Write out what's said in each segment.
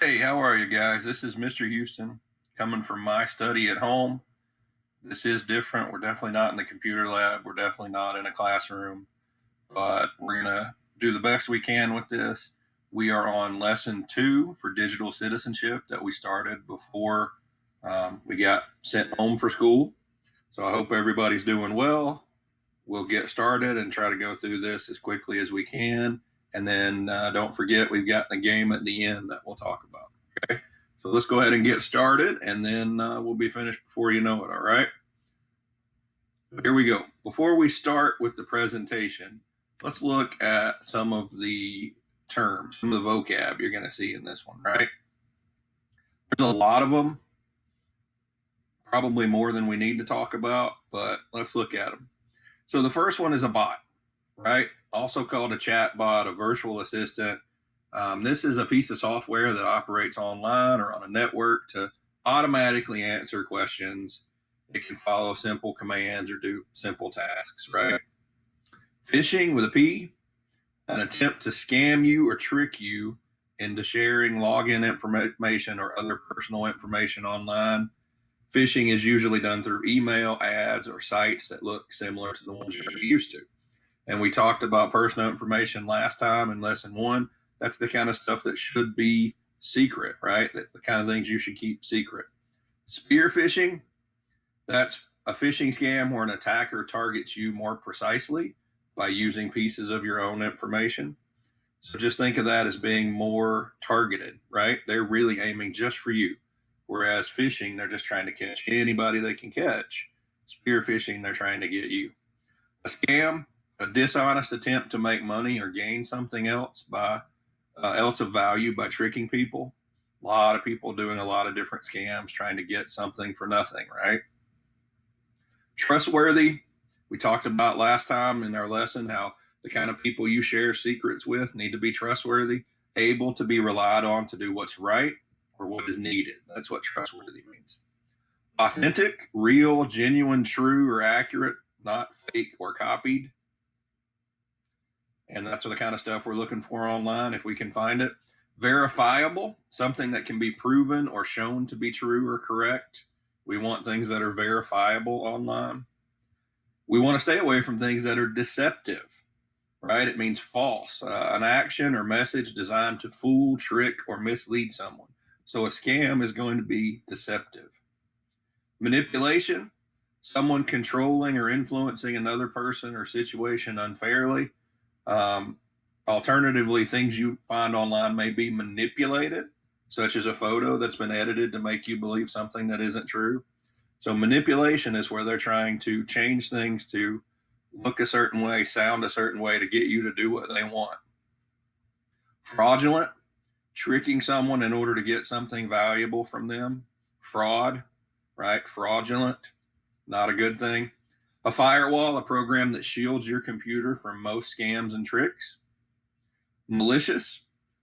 Hey, how are you guys? This is Mr. Houston coming from my study at home. This is different. We're definitely not in the computer lab. We're definitely not in a classroom, but we're going to do the best we can with this. We are on lesson 2 for digital citizenship that we started before we got sent home for school. So I hope everybody's doing well. We'll get started and try to go through this as quickly as we can. And then don't forget, we've got the game at the end that we'll talk about. Okay. So let's go ahead and get started, and then we'll be finished before you know it. All right. Here we go. Before we start with the presentation, let's look at some of the terms, some of the vocab you're going to see in this one, right? There's a lot of them, probably more than we need to talk about, but let's look at them. So the first one is a bot, right? Also called a chat bot, a virtual assistant. This is a piece of software that operates online or on a network to automatically answer questions. It can follow simple commands or do simple tasks, right? Phishing with a P, an attempt to scam you or trick you into sharing login information or other personal information online. Phishing is usually done through email, ads, or sites that look similar to the ones you're used to. And we talked about personal information last time in lesson 1. That's the kind of stuff that should be secret, right? The kind of things you should keep secret. Spear phishing, that's a phishing scam where an attacker targets you more precisely by using pieces of your own information. So just think of that as being more targeted, right? They're really aiming just for you. Whereas phishing, they're just trying to catch anybody they can catch. Spear phishing, they're trying to get you. A scam, a dishonest attempt to make money or gain something else else of value by tricking people. A lot of people doing a lot of different scams trying to get something for nothing, right? Trustworthy, we talked about last time in our lesson how the kind of people you share secrets with need to be trustworthy, able to be relied on to do what's right or what is needed. That's what trustworthy means. Authentic, real, genuine, true, or accurate, not fake or copied. And that's the kind of stuff we're looking for online if we can find it. Verifiable, something that can be proven or shown to be true or correct. We want things that are verifiable online. We want to stay away from things that are deceptive, right? It means false, an action or message designed to fool, trick, or mislead someone. So a scam is going to be deceptive. Manipulation, someone controlling or influencing another person or situation unfairly. Alternatively, things you find online may be manipulated, such as a photo that's been edited to make you believe something that isn't true. So manipulation is where they're trying to change things to look a certain way, sound a certain way to get you to do what they want. Fraudulent, tricking someone in order to get something valuable from them. Fraud, right? Fraudulent, not a good thing. A firewall, a program that shields your computer from most scams and tricks. Malicious,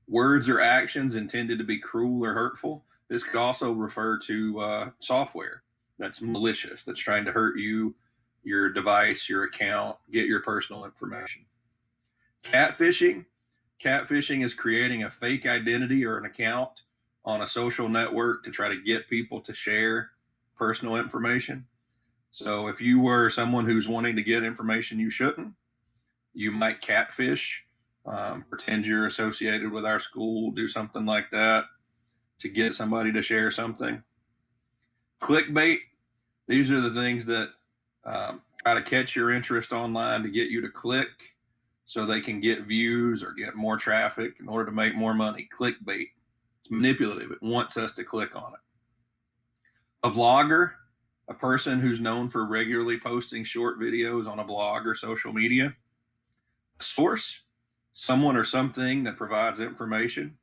words or actions intended to be cruel or hurtful. This could also refer to software that's malicious, that's trying to hurt you, your device, your account, get your personal information. Catfishing. Catfishing is creating a fake identity or an account on a social network to try to get people to share personal information. So if you were someone who's wanting to get information you shouldn't, you might catfish, pretend you're associated with our school, do something like that to get somebody to share something. Clickbait, these are the things that try to catch your interest online to get you to click so they can get views or get more traffic in order to make more money. Clickbait, it's manipulative. It wants us to click on it. A vlogger, a person who's known for regularly posting short videos on a blog or social media. A source, someone or something that provides information.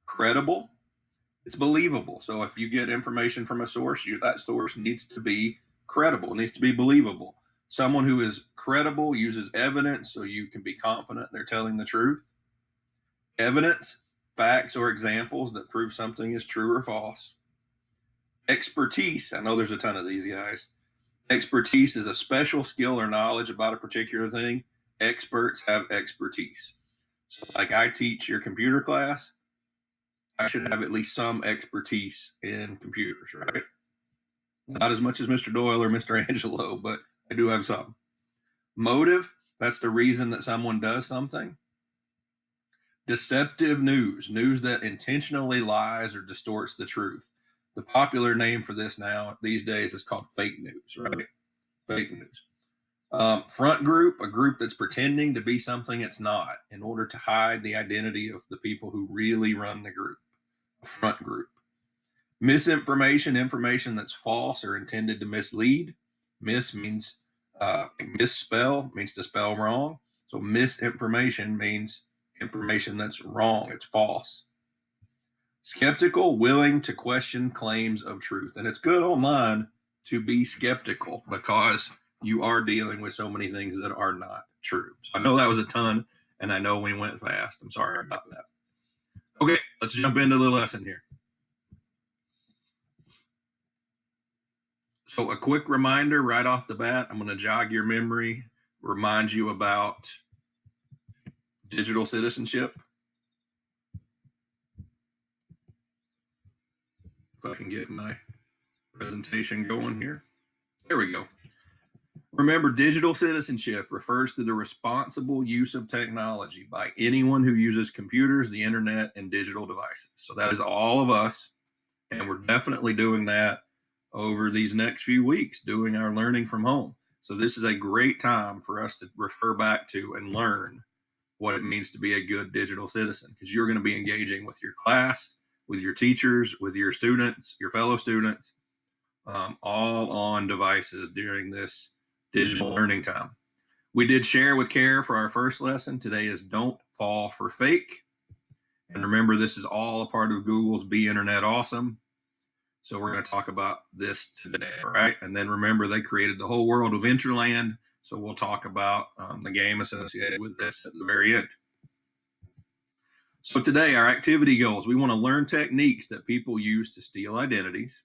Credible, it's believable. So if you get information from a source, that source needs to be credible, it needs to be believable. Someone who is credible uses evidence so you can be confident they're telling the truth. Evidence, facts or examples that prove something is true or false. Expertise, I know there's a ton of these guys. Expertise is a special skill or knowledge about a particular thing. Experts have expertise. So like I teach your computer class, I should have at least some expertise in computers, right? Not as much as Mr. Doyle or Mr. Angelo, but I do have some. Motive, that's the reason that someone does something. Deceptive news, news that intentionally lies or distorts the truth. The popular name for this now these days is called fake news, right? Fake news. Front group, a group that's pretending to be something it's not in order to hide the identity of the people who really run the group. Front group. Misinformation, information that's false or intended to mislead. Mis means misspell, means to spell wrong. So misinformation means information that's wrong, it's false. Skeptical, willing to question claims of truth. And it's good online to be skeptical because you are dealing with so many things that are not true. So I know that was a ton, and I know we went fast. I'm sorry about that. Okay, let's jump into the lesson here. So a quick reminder right off the bat, I'm going to jog your memory, remind you about digital citizenship. If I can get my presentation going here. There we go. Remember, digital citizenship refers to the responsible use of technology by anyone who uses computers, the internet, and digital devices. So that is all of us, and we're definitely doing that over these next few weeks, doing our learning from home. So this is a great time for us to refer back to and learn what it means to be a good digital citizen, because you're going to be engaging with your class, with your teachers, with your students, your fellow students, all on devices during this digital learning time. We did share with care for our first lesson. Today is don't fall for fake. And remember, this is all a part of Google's Be Internet Awesome. So we're going to talk about this today, all right? And then remember, they created the whole world of Interland. So we'll talk about the game associated with this at the very end. So today, our activity goals, we want to learn techniques that people use to steal identities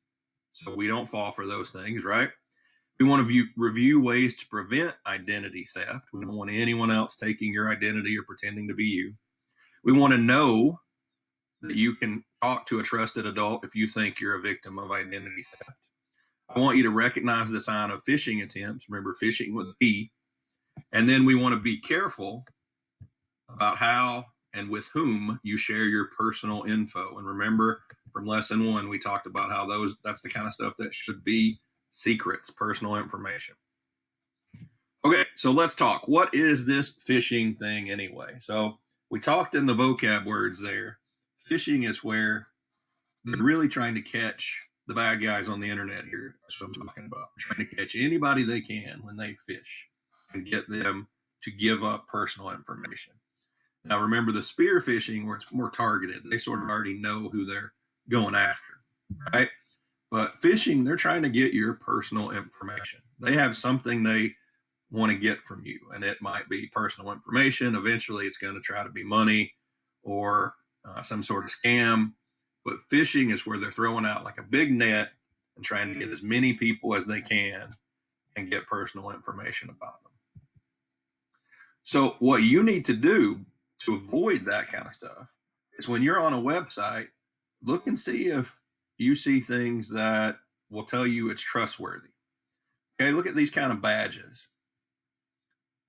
so we don't fall for those things, right? We want to review ways to prevent identity theft. We don't want anyone else taking your identity or pretending to be you. We want to know that you can talk to a trusted adult if you think you're a victim of identity theft. I want you to recognize the sign of phishing attempts. Remember, phishing with B. And then we want to be careful about how and with whom you share your personal info. And remember, from lesson 1, we talked about how that's the kind of stuff that should be secrets, personal information. Okay, so let's talk. What is this phishing thing anyway? So we talked in the vocab words there. Phishing is where they're really trying to catch the bad guys on the internet here. That's what I'm talking about. Trying to catch anybody they can when they fish and get them to give up personal information. Now, remember the spear phishing where it's more targeted. They sort of already know who they're going after, right? But phishing, they're trying to get your personal information. They have something they want to get from you, and it might be personal information. Eventually, it's going to try to be money or some sort of scam. But phishing is where they're throwing out like a big net and trying to get as many people as they can and get personal information about them. So what you need to do to avoid that kind of stuff is when you're on a website, look and see if you see things that will tell you it's trustworthy. Okay, look at these kind of badges.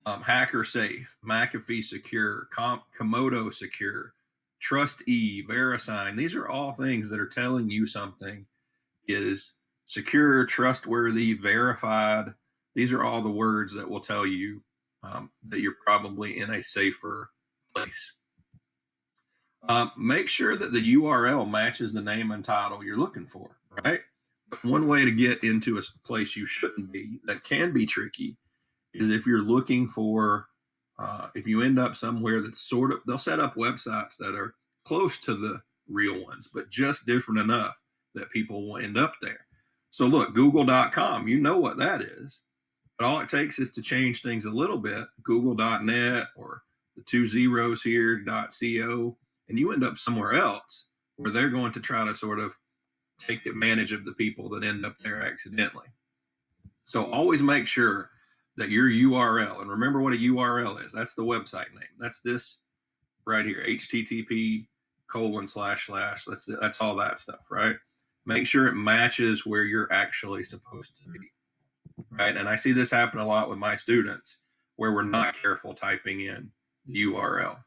Hacker Safe, McAfee Secure, Komodo Secure, TrustE, VeriSign. These are all things that are telling you something is secure, trustworthy, verified. These are all the words that will tell you that you're probably in a safer place. Make sure that the URL matches the name and title you're looking for, right? But one way to get into a place you shouldn't be that can be tricky is if you're looking for, if you end up somewhere that's sort of, they'll set up websites that are close to the real ones, but just different enough that people will end up there. So look, google.com, you know what that is. But all it takes is to change things a little bit, google.net or the 2 zeros here, .co, and you end up somewhere else where they're going to try to sort of take advantage of the people that end up there accidentally. So always make sure that your URL, and remember what a URL is, that's the website name. That's this right here, http:// // That's all that stuff, right? Make sure it matches where you're actually supposed to be, right? And I see this happen a lot with my students where we're not careful typing in the URL.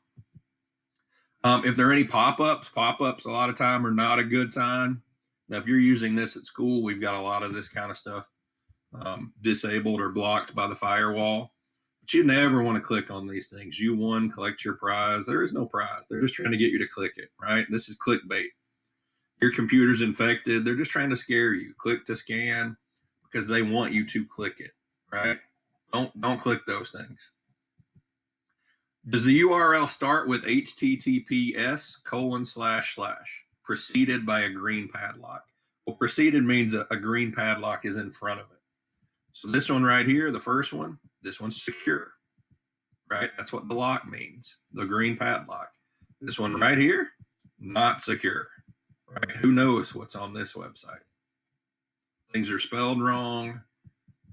If there are any pop-ups a lot of time are not a good sign. Now, if you're using this at school, we've got a lot of this kind of stuff disabled or blocked by the firewall. But you never want to click on these things. You won, collect your prize. There is no prize. They're just trying to get you to click it, right? This is clickbait. Your computer's infected. They're just trying to scare you. Click to scan because they want you to click it, right? Don't click those things. Does the URL start with https:// preceded by a green padlock? Well, preceded means a green padlock is in front of it. So this one right here, the first one, this one's secure, right? That's what the lock means, the green padlock. This one right here, not secure, right? Who knows what's on this website? Things are spelled wrong.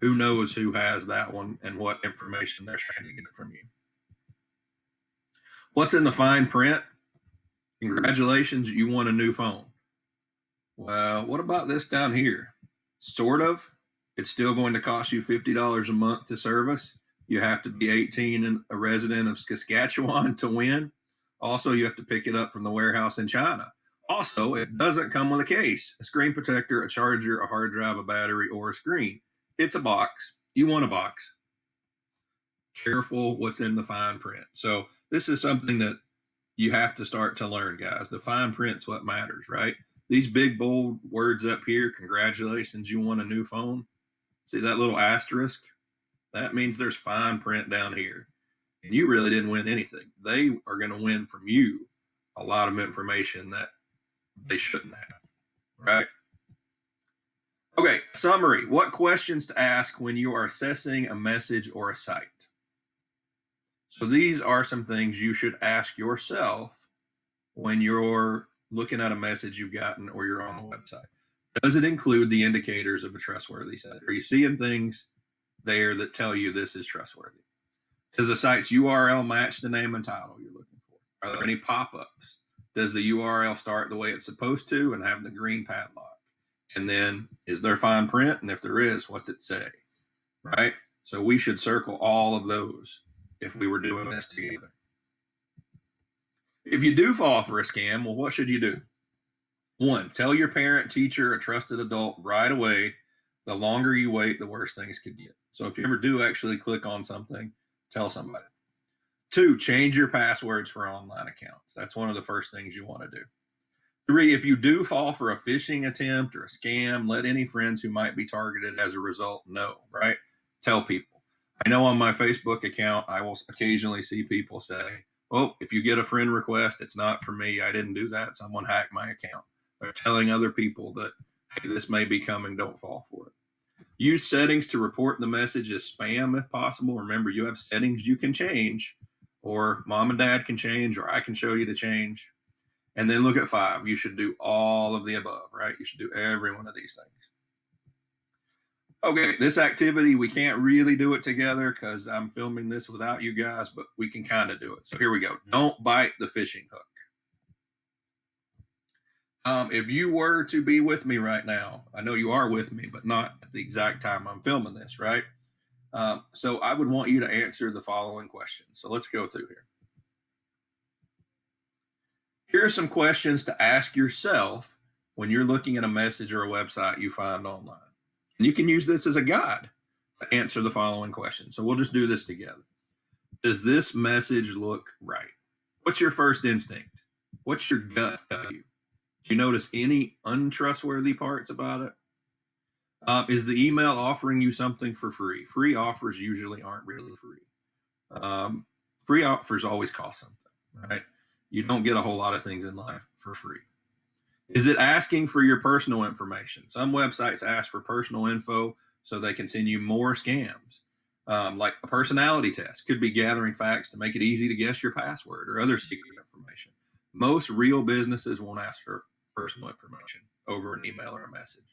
Who knows who has that one and what information they're trying to get it from you? What's in the fine print? Congratulations, you won a new phone. Well, what about this down here? Sort of. It's still going to cost you $50 a month to service. You have to be 18 and a resident of Saskatchewan to win. Also, you have to pick it up from the warehouse in China. Also, it doesn't come with a case, a screen protector, a charger, a hard drive, a battery, or a screen. It's a box. You want a box. Careful what's in the fine print. So this is something that you have to start to learn, guys. The fine print's what matters, right? These big, bold words up here, congratulations, you won a new phone. See that little asterisk? That means there's fine print down here. And you really didn't win anything. They are going to win from you a lot of information that they shouldn't have, right? Okay, summary. What questions to ask when you are assessing a message or a site? So these are some things you should ask yourself when you're looking at a message you've gotten or you're on a website. Does it include the indicators of a trustworthy site? Are you seeing things there that tell you this is trustworthy? Does the site's URL match the name and title you're looking for? Are there any pop-ups? Does the URL start the way it's supposed to and have the green padlock? And then is there fine print? And if there is, what's it say? Right? So we should circle all of those if we were doing this together. If you do fall for a scam, well, what should you do? 1, tell your parent, teacher, or trusted adult right away. The longer you wait, the worse things could get. So if you ever do actually click on something, tell somebody. 2, change your passwords for online accounts. That's one of the first things you want to do. 3, if you do fall for a phishing attempt or a scam, let any friends who might be targeted as a result know, right? Tell people. I know on my Facebook account, I will occasionally see people say, oh, if you get a friend request, it's not for me. I didn't do that. Someone hacked my account. They're telling other people that, hey, this may be coming. Don't fall for it. Use settings to report the message as spam if possible. Remember, you have settings you can change, or mom and dad can change, or I can show you to change. And then look at 5. You should do all of the above, right? You should do every one of these things. Okay, this activity, we can't really do it together because I'm filming this without you guys, but we can kind of do it. So here we go. Don't bite the fishing hook. If you were to be with me right now, I know you are with me, but not at the exact time I'm filming this, right? So I would want you to answer the following questions. So let's go through here. Here are some questions to ask yourself when you're looking at a message or a website you find online. And you can use this as a guide to answer the following questions. So we'll just do this together. Does this message look right? What's your first instinct? What's your gut tell you? Do you notice any untrustworthy parts about it? Is the email offering you something for free? Free offers usually aren't really free. Free offers always cost something, right? You don't get a whole lot of things in life for free. Is it asking for your personal information? Some websites ask for personal info so they can send you more scams. Like a personality test could be gathering facts to make it easy to guess your password or other secret information. Most real businesses won't ask for personal information over an email or a message.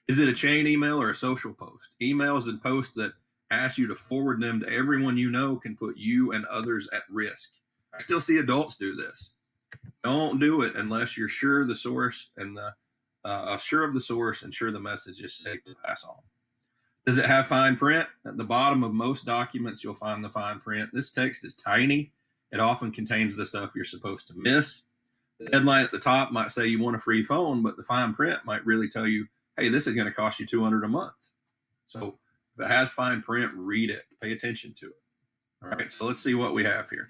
Is it a chain email or a social post? Emails and posts that ask you to forward them to everyone you know can put you and others at risk. I still see adults do this. Don't do it unless you're sure the source and sure of the source and sure the message is safe to pass on. Does it have fine print? At the bottom of most documents, you'll find the fine print. This text is tiny. It often contains the stuff you're supposed to miss. The headline at the top might say you want a free phone, but the fine print might really tell you, hey, this is going to cost you $200 a month. So if it has fine print, read it. Pay attention to it. All right, so let's see what we have here.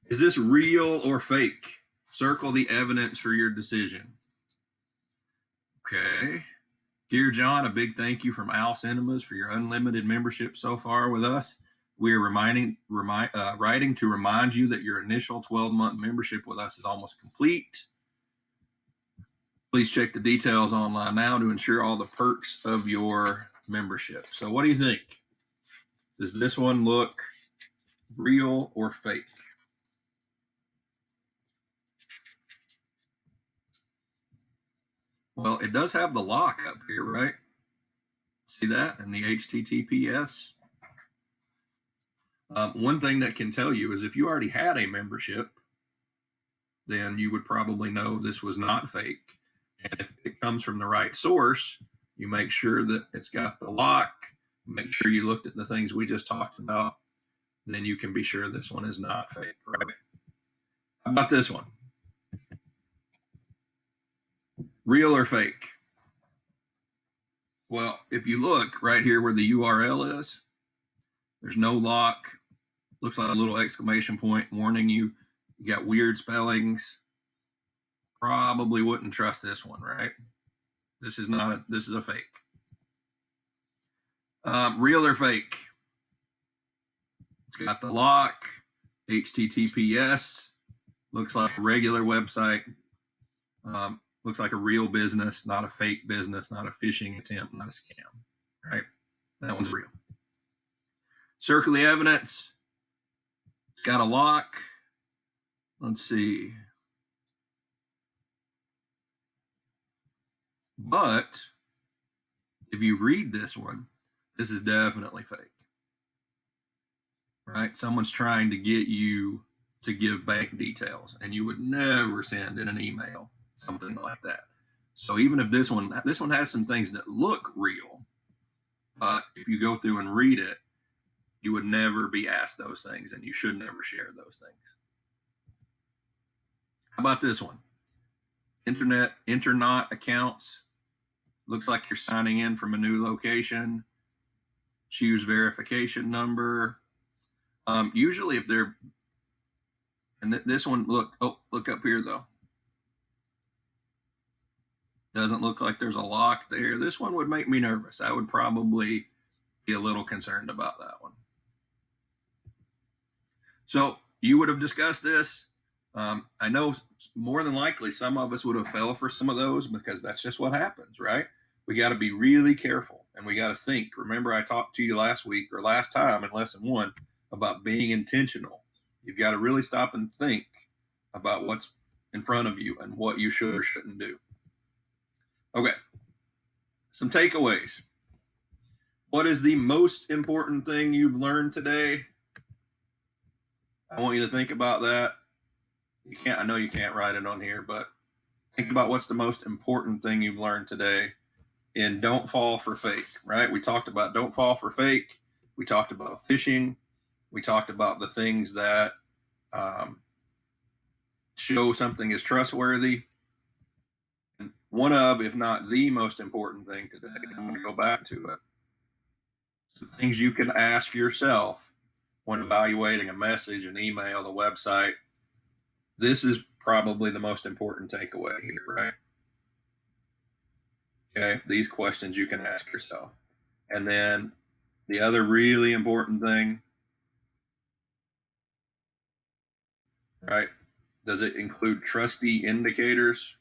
Is this real or fake? Circle the evidence for your decision. Okay. Dear John, a big thank you from Al Cinemas for your unlimited membership so far with us. We are writing to remind you that your initial 12-month membership with us is almost complete. Please check the details online now to ensure all the perks of your membership. So what do you think? Does this one look real or fake? Well, it does have the lock up here, right? See that? And the HTTPS. One thing that can tell you is if you already had a membership, then you would probably know this was not fake. And if it comes from the right source, you make sure that it's got the lock, make sure you looked at the things we just talked about, then you can be sure this one is not fake, right? How about this one? Real or fake? Well, if you look right here where the URL is, there's no lock. Looks like a little exclamation point warning you. You got weird spellings. Probably wouldn't trust this one, right? This is a fake. Real or fake? It's got the lock, HTTPS. Looks like a regular website. Looks like a real business, not a fake business, not a phishing attempt, not a scam, right? That one's real. Circle the evidence. It's got a lock. Let's see. But if you read this one, this is definitely fake, right? Someone's trying to get you to give bank details, and you would never send in an email something like that. So even if this one has some things that look real, but if you go through and read it, you would never be asked those things, and you should never share those things. How about this one? Internaut accounts. Looks like you're signing in from a new location. Choose verification number. Usually if they're, and this one, look up here though. Doesn't look like there's a lock there. This one would make me nervous. I would probably be a little concerned about that one. So you would have discussed this. I know more than likely some of us would have fell for some of those because that's just what happens, right? We got to be really careful and we got to think. Remember, I talked to you last week or last time in lesson 1 about being intentional. You've got to really stop and think about what's in front of you and what you should or shouldn't do. Okay, some takeaways. What is the most important thing you've learned today? I want you to think about that. I know you can't write it on here, but think about what's the most important thing you've learned today. And don't fall for fake, right? We talked about don't fall for fake. We talked about phishing. We talked about the things that show something is trustworthy. And one of, if not the most important thing today, I'm going to go back to it. Some things you can ask yourself when evaluating a message, an email, a website. This is probably the most important takeaway here, right? Okay, these questions you can ask yourself. And then the other really important thing, right? Does it include trusty indicators?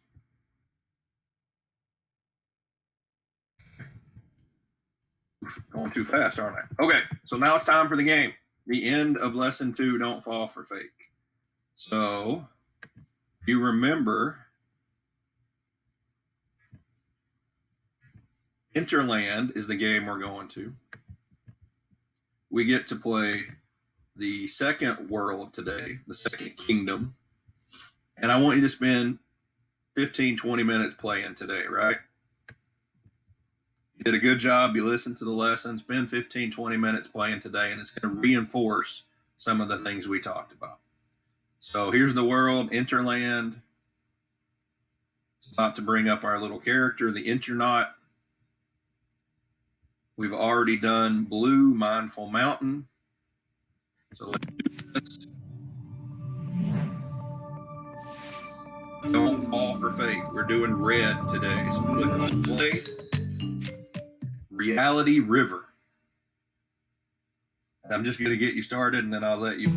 Going too fast, aren't I? Okay, so now it's time for the game. The end of lesson 2, don't fall for fake. So if you remember, Interland is the game we're going to. We get to play the second world today, the second kingdom. And I want you to spend 15, 20 minutes playing today, right? You did a good job. You listened to the lesson. Spend 15, 20 minutes playing today, and it's going to reinforce some of the things we talked about. So here's the world, Interland. It's about to bring up our little character, the Internaut. We've already done blue, Mindful Mountain. So let's do this. Don't fall for fake. We're doing red today. So click on play. Reality River. I'm just going to get you started, and then I'll let you.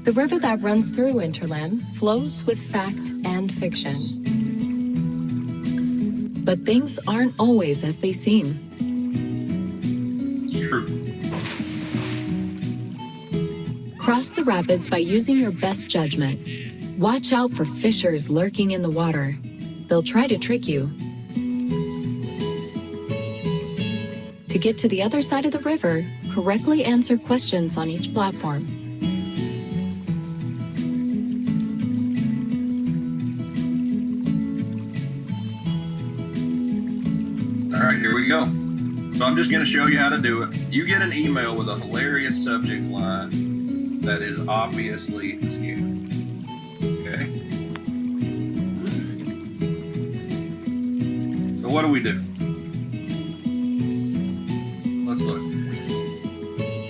The river that runs through Interland flows with fact and fiction. But things aren't always as they seem. True. Cross the rapids by using your best judgment. Watch out for fishers lurking in the water. They'll try to trick you. To get to the other side of the river, correctly answer questions on each platform. All right, here we go. So I'm just going to show you how to do it. You get an email with a hilarious subject line that is obviously a scam. Okay? So what do we do? Let's look.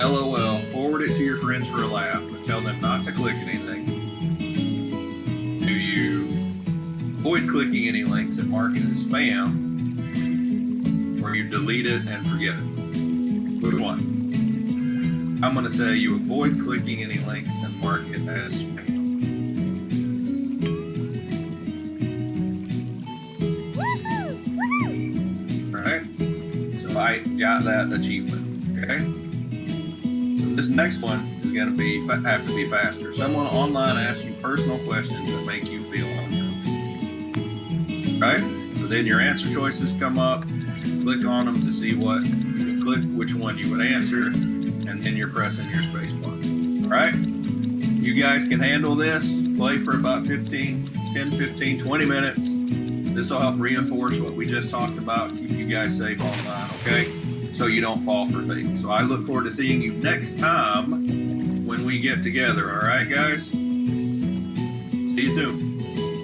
LOL, forward it to your friends for a laugh, but tell them not to click anything. Do you avoid clicking any links and mark it as spam? Or you delete it and forget it? Which one? I'm going to say you avoid clicking any links and mark it as spam. Alright? So I got that achievement. Okay? So this next one is going to have to be faster. Someone online asks you personal questions that make you feel uncomfortable. Right? So then your answer choices come up. Click on them to see what you click, which one you would answer, and then you're pressing your space bar. All right? You guys can handle this. Play for about 10, 15, 20 minutes. This will help reinforce what we just talked about, keep you guys safe online, okay? So you don't fall for fake. So I look forward to seeing you next time when we get together, all right, guys? See you soon.